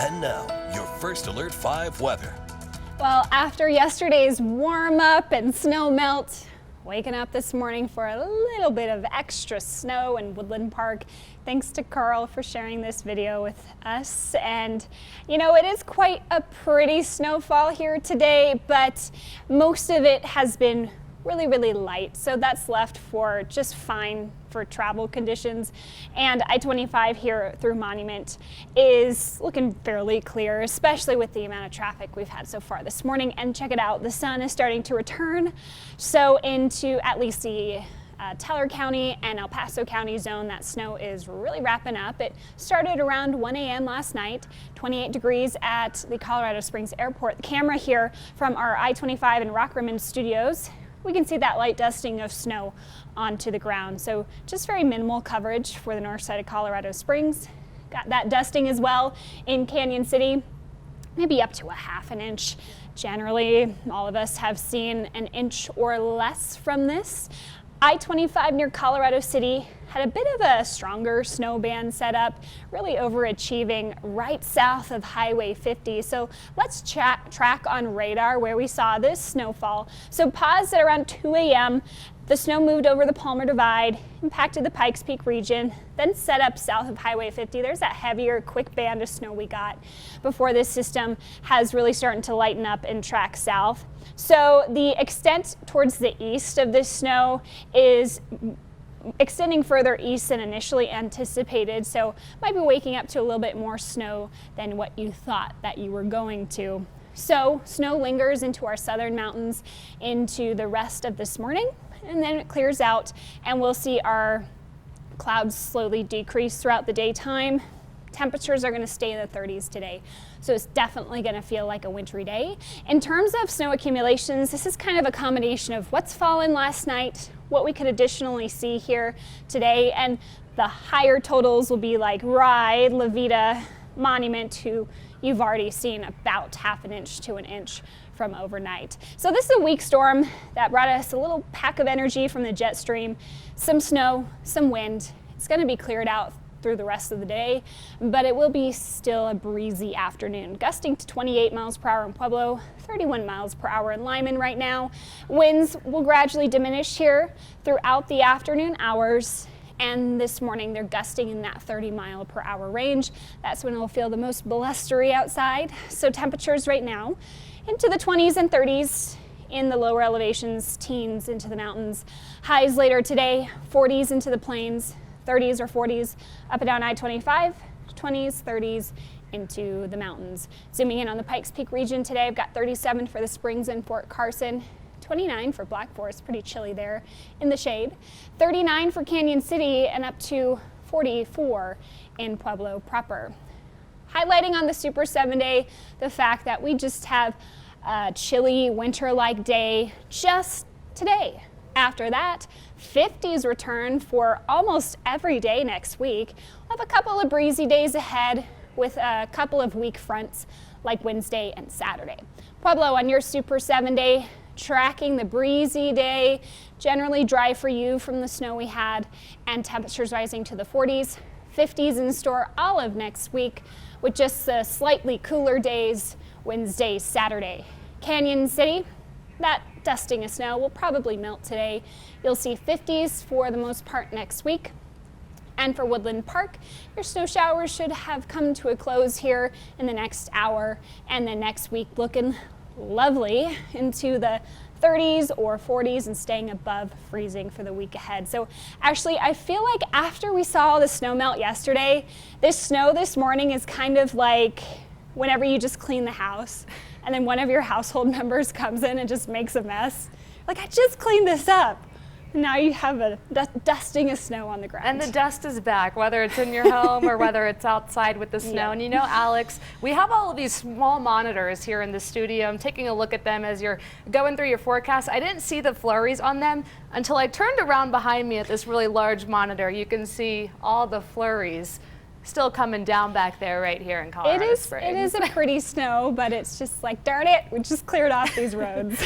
And now, your First Alert 5 weather. Well, after yesterday's warm up and snow melt, waking up this morning for a little bit of extra snow in Woodland Park. Thanks to Carl for sharing this video with us. And you know, it is quite a pretty snowfall here today, but most of it has been really light, so that's left for just fine for travel conditions. And I-25 here through Monument is looking fairly clear, especially with the amount of traffic we've had so far this morning. And check it out, the sun is starting to return, so into at least the Teller County and El Paso County zone, that snow is really wrapping up. It started around 1 a.m. last night, 28 degrees at the Colorado Springs Airport. The camera here from our I-25 and Rockrimmon studios, we can see that light dusting of snow onto the ground. So just very minimal coverage for the north side of Colorado Springs. Got that dusting as well in Canyon City, maybe up to a ½ inch. Generally, all of us have seen an inch or less from this. I-25 near Colorado City had a bit of a stronger snow band set up, really overachieving right south of Highway 50. So let's track on radar where we saw this snowfall. So paused at around 2 a.m. The snow moved over the Palmer Divide, impacted the Pikes Peak region, then set up south of Highway 50. There's that heavier, quick band of snow we got before this system has really started to lighten up and track south. So the extent towards the east of this snow is extending further east than initially anticipated, so might be waking up to a little bit more snow than what you thought that you were going to. So snow lingers into our southern mountains into the rest of this morning, and then it clears out and we'll see our clouds slowly decrease throughout the daytime. Temperatures are going to stay in the 30s today, so it's definitely going to feel like a wintry day. In terms of snow accumulations, this is kind of a combination of what's fallen last night, what we could additionally see here today, and the higher totals will be like Rye, La Veta, Monument, who you've already seen about ½ an inch to an inch from overnight. So this is a weak storm that brought us a little pack of energy from the jet stream, some snow, some wind. It's going to be cleared out through the rest of the day, but it will be still a breezy afternoon, gusting to 28 miles per hour in Pueblo, 31 miles per hour in Lyman right now. Winds will gradually diminish here throughout the afternoon hours, and this morning they're gusting in that 30 mile per hour range. That's when it'll feel the most blustery outside. So temperatures right now into the 20s and 30s in the lower elevations, teens into the mountains. Highs later today, 40s into the plains, 30s or 40s up and down I-25, 20s, 30s into the mountains. Zooming in on the Pikes Peak region today, I've got 37 for the Springs and Fort Carson, 29 for Black Forest, pretty chilly there in the shade, 39 for Canyon City, and up to 44 in Pueblo proper. Highlighting on the Super 7 day the fact that we just have a chilly winter-like day just today. After that, 50s return for almost every day next week. We'll have a couple of breezy days ahead with a couple of weak fronts like Wednesday and Saturday. Pueblo, on your Super 7 day, tracking the breezy day, generally dry for you from the snow we had, and temperatures rising to the 40s, 50s in store all of next week with just the slightly cooler days Wednesday, Saturday. Canyon City, that dusting of snow will probably melt today. You'll see 50s for the most part next week. And for Woodland Park, your snow showers should have come to a close here in the next hour, and then next week looking lovely into the 30s or 40s and staying above freezing for the week ahead. So actually, I feel like after we saw the snow melt yesterday, this snow this morning is kind of like whenever you just clean the house and then one of your household members comes in and just makes a mess. Like, I just cleaned this up. Now you have a dusting of snow on the ground. And the dust is back, whether it's in your home or whether it's outside with the snow. Yeah. And you know, Alex, we have all of these small monitors here in the studio. I'm taking a look at them as you're going through your forecast. I didn't see the flurries on them until I turned around behind me at this really large monitor. You can see all the flurries still coming down back there right here in Colorado Springs. It is a pretty snow, but it's just like, darn it, we just cleared off these roads.